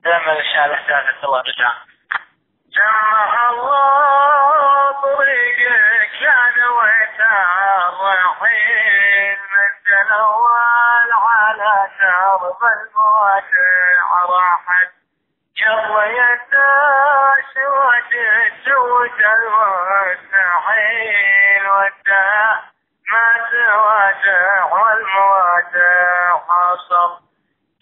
دائما إن شاء الله سعادة الله رجع. جمع الله طريقك يا نويت الرحيل من الأول على درب الموت راحت يلا يداش وتزوج المستحيل والداء ما تواجع والمواجع حصل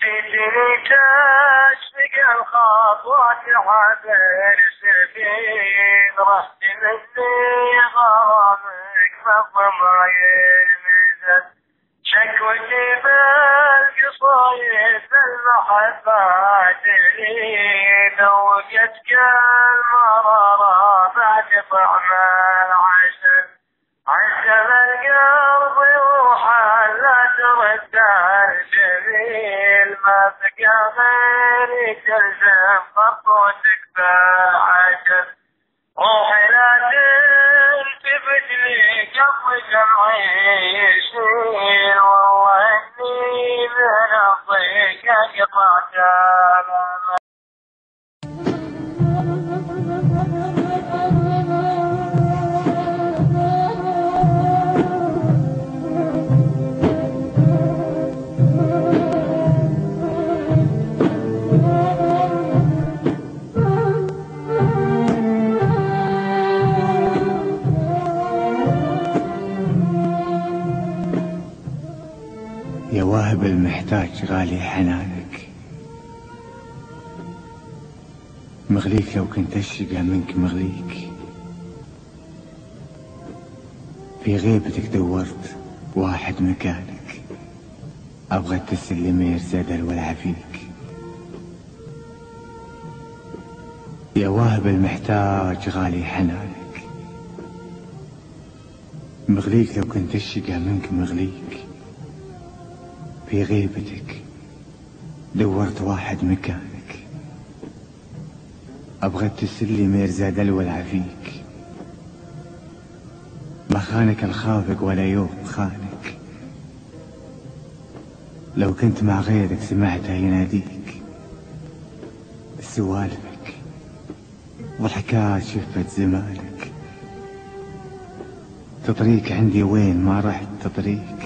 تجري تشفق الخطوات عبر سبيل رحت مني غرامك فالضماير مزل شكوتي بالقصايد المحبة تريد وقتك المرارة بعد طعم العسل عسل القلب يروح لا ترد الجميل ما بقى غيري تلزم خطوتك بعجل روحي لا تلتفت لي قبل جمعي يشيل والله اني من الضيق قطعت الامل. يا واهب المحتاج غالي حنانك مغليك لو كنت اشقى منك مغليك في غيبتك دورت واحد مكانك ابغى تسلم يرسدل والعفيك يا واهب المحتاج غالي حنانك مغليك لو كنت اشقى منك مغليك في غيبتك دورت واحد مكانك أبغى تسلي ميرزا دلو العفيك ما خانك الخافق ولا يوم خانك لو كنت مع غيرك سمعته يناديك سوالفك ضحكات شفت زمانك تطريك عندي وين ما رحت تطريك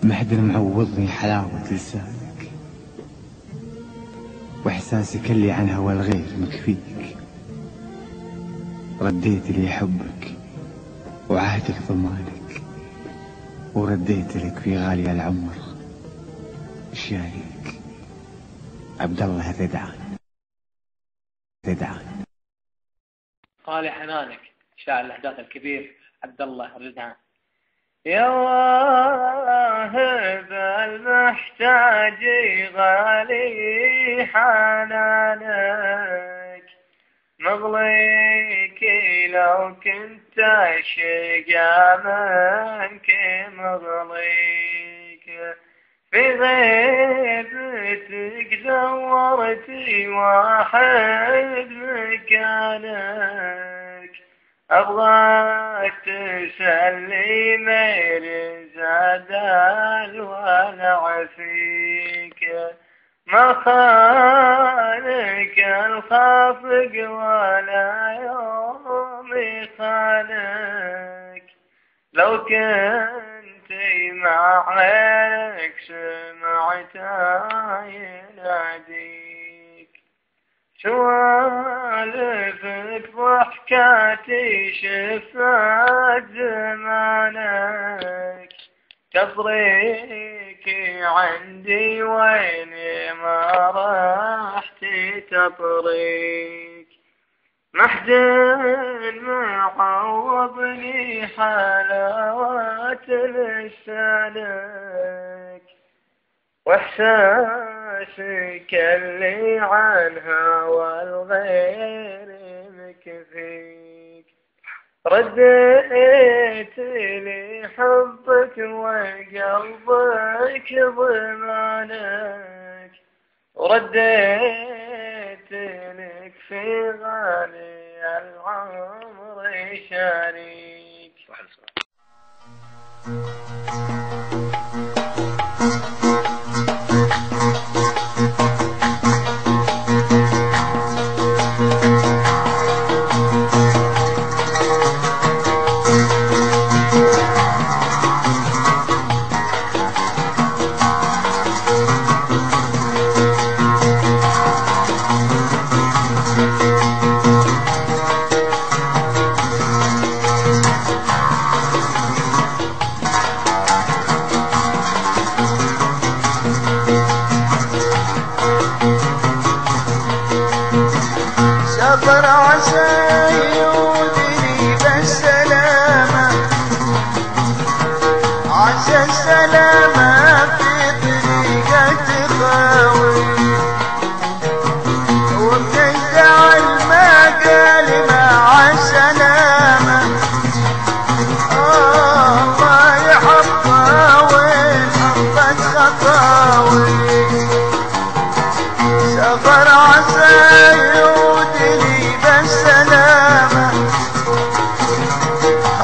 محد معوضني حلاوة لسانك واحساسك اللي عن هوى الغير مكفيك رديت لي حبك وعهدك ضمانك ورديت لك في غالي العمر شاريك عبد الله الردعان غالي حنانك شاعر الأحداث الكبير عبد الله الردعان. يا واهب المحتاج غالي حنانك مغليك لو كنت شقى منك مغليك في غيبتك دورتي واحد مكانك أبغاك تسلي ميرزا دال والعفيك ما خانك الخافق ولا يوم خانك لو كنت مع غيرك سمعته يناديك سوالفك ضحكاتي شفت زمانك تطريكي عندي ويني ما رحت تطريك محد معوضني حلاوة لسانك واحساسك اللي عنها والغير مكفيك رديت لي حبك وقلبك ضمانك ورديت لك في غالي العمر شريك.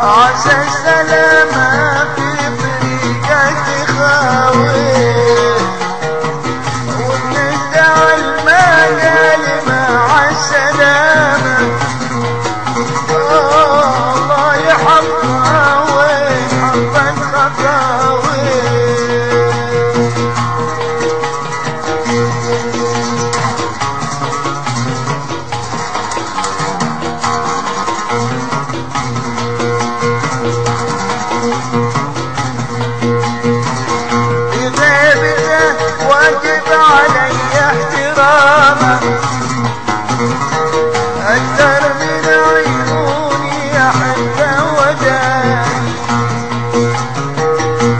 عسى السلامة في طريقك خاوي وبندعي المجال مع السلامة الله يحفظها ويحفظ خطاوي واجب علي احترامه أكثر من عيوني أحبه وداني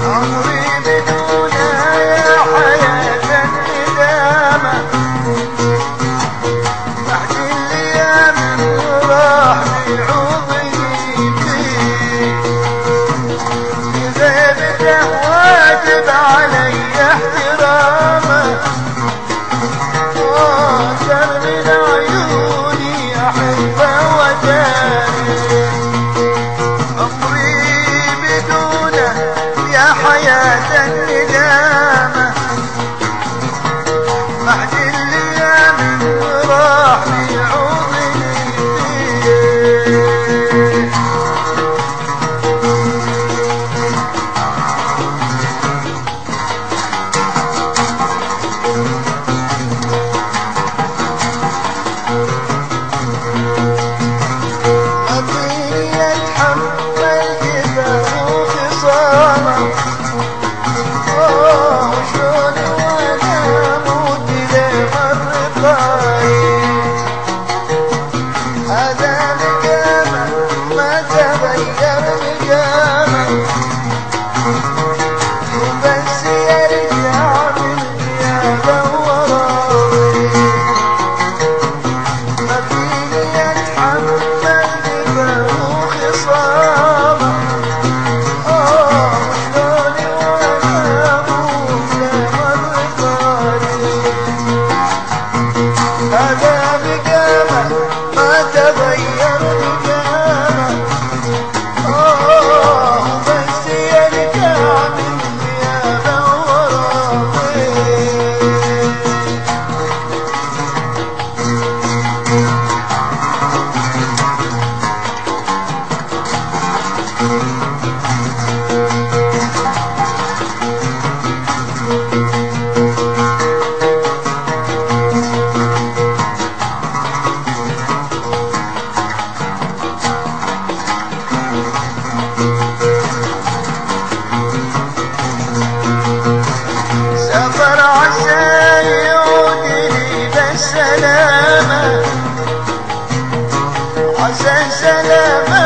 عمري بدونها يا حياة الندامة بعد الأيام وراح بيعوضني فيه بغيبته واجب علي احترامه أكثر من عيوني أحبه وداني عمري بدونه يا حياة الندامة بعد الأيام وراح بيعوضني فيه سافر عسى يودني بالسلامة عسى السلامة